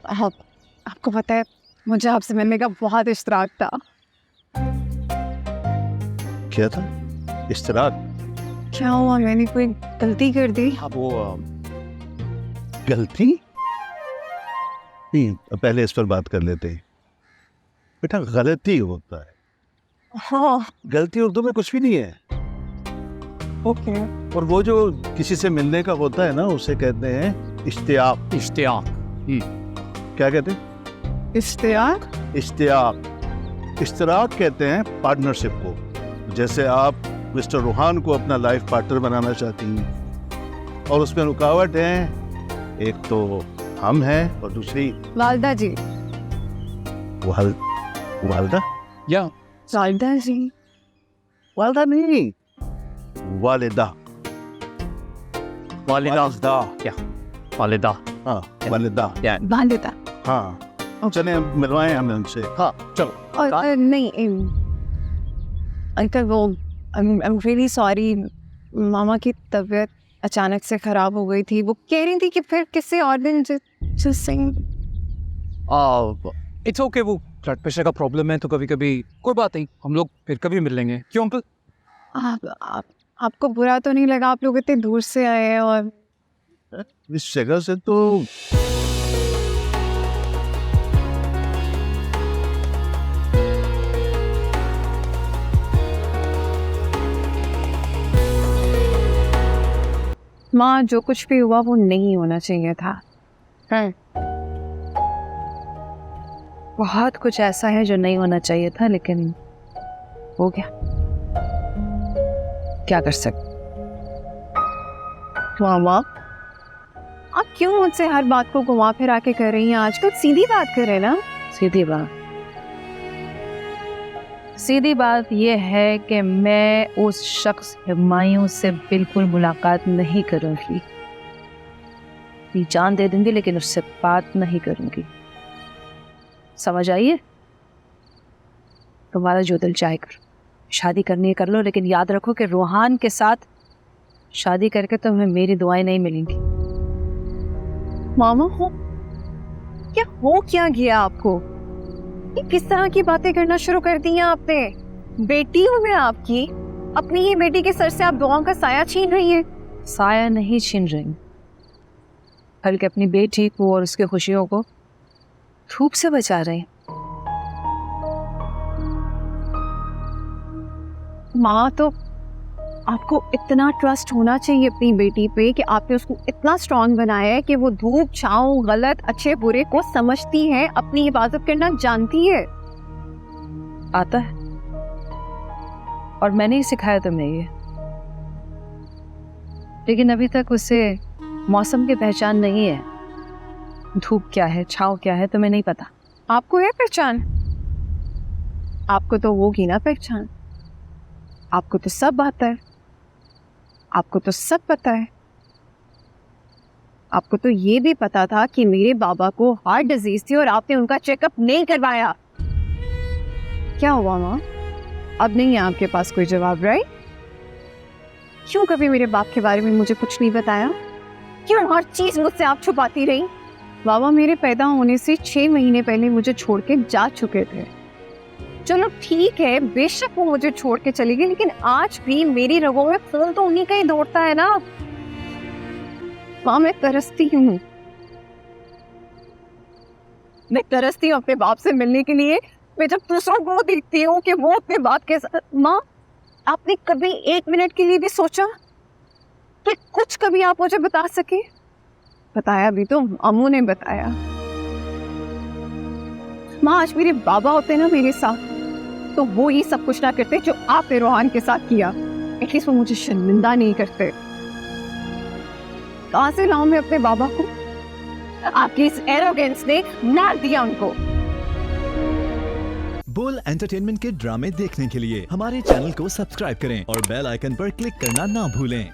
आप आपको पता है मुझे आपसे मिलने का बहुत इश्तिराक था। क्या था? इश्तिराक? क्या हुआ, मैंने कोई गलती कर दी? वो गलती नहीं, पहले इस पर बात कर लेते हैं। बेटा गलती होता है, हाँ गलती उर्दू में कुछ भी नहीं है। ओके। और वो जो किसी से मिलने का होता है ना, उसे कहते हैं इश्तियाक। इश्तियाक। क्या कहते हैं? इश्तियाक। इश्तियाक। इश्तिराक कहते हैं पार्टनरशिप को। जैसे आप मिस्टर रूहान को अपना लाइफ पार्टनर बनाना चाहती हैं और उसमें रुकावट है, एक तो हम हैं और दूसरी वालदा जी। वालदा? या वालदा जी। वालदा नहीं, वालिदा। वालिदा। क्या? वालिदा। हाँ वालिदा। क्या? वालिदा। हाँ चले मिलवाएं हमें उनसे। हाँ चलो। और नहीं अंकल, वो आई एम रियली सॉरी, मामा की तबीयत अचानक से ख़राब हो गई थी। वो कह रही थी कि फिर किसी और दिन जस्ट इट्स ओके, वो ब्लड प्रेशर का प्रॉब्लम है तो कभी कभी कोई बात नहीं, हम लोग फिर कभी मिल लेंगे। क्यों अंकल? आपको बुरा तो नहीं लगा? आप लोग इतने दूर से आए हैं और इस जगह से तो माँ, जो कुछ भी हुआ वो नहीं होना चाहिए था। बहुत कुछ ऐसा है जो नहीं होना चाहिए था, लेकिन हो गया। क्या कर सकते। मामा, आप क्यों मुझसे हर बात को घुमा फिरा के कर रही हैं? आजकल सीधी बात करें ना। सीधी बात यह है कि मैं उस शख्स हुमायूं से बिल्कुल मुलाकात नहीं करूंगी। जान दे दूंगी लेकिन उससे बात नहीं करूंगी। समझ आइए? तुम्हारा जो दिल चाहे करो, शादी करनी है कर लो, लेकिन याद रखो कि रूहान के साथ शादी करके तुम्हें मेरी दुआएं नहीं मिलेंगी। मामा, क्या गया आपको? ये किस तरह की बातें करना शुरू कर दी हैं आपने? बेटी हूँ मैं आपकी, अपनी ही बेटी के सर से आप दुआओं का साया छीन रही हैं। साया नहीं छीन रही, बल्कि अपनी बेटी को और उसकी खुशियों को धूप से बचा रहे हैं। माँ, तो आपको इतना ट्रस्ट होना चाहिए अपनी बेटी पे कि आपने उसको इतना स्ट्रांग बनाया है कि वो धूप छांव, गलत अच्छे बुरे को समझती है, अपनी हिफाजत करना जानती है। आता है, और मैंने ही सिखाया तुम्हें ये। लेकिन अभी तक उसे मौसम की पहचान नहीं है। धूप क्या है, छांव क्या है, तुम्हें नहीं पता। आपको है पहचान? आपको तो होगी ना पहचान। आपको तो सब आता है, आपको तो सब पता है। आपको तो ये भी पता था कि मेरे बाबा को हार्ट डिजीज थी और आपने उनका चेकअप नहीं करवाया। क्या हुआ माँ? अब नहीं है आपके पास कोई जवाब, राइट? क्यों कभी मेरे बाप के बारे में मुझे कुछ नहीं बताया? क्यों हर चीज मुझसे आप छुपाती रही? बाबा मेरे पैदा होने से 6 महीने पहले मुझे छोड़ के जा चुके थे। चलो ठीक है, बेशक वो मुझे छोड़ के चली गई, लेकिन आज भी मेरी रगों में खून तो उन्हीं का ही दौड़ता है ना। माँ, मैं तरसती हूँ, मैं तरसती हूँ अपने बाप से मिलने के लिए। मैं जब दूसरों को देखती हूँ कि वो अपने बाप के साथ। माँ, आपने कभी 1 मिनट के लिए भी सोचा कि कुछ कभी आप मुझे बता सके? बताया भी तो अम्मू ने बताया। माँ, आज मेरे बाबा होते ना मेरे साथ, तो वो ही सब कुछ ना करते जो आपने रूहान के साथ किया। एटलीस्ट वो मुझे शर्मिंदा नहीं करते। कहाँ से लाऊं मैं अपने बाबा को? आपकी इस एरोगेंस ने मार दिया उनको। बोल एंटरटेनमेंट के ड्रामे देखने के लिए हमारे चैनल को सब्सक्राइब करें और बेल आइकन पर क्लिक करना ना भूलें।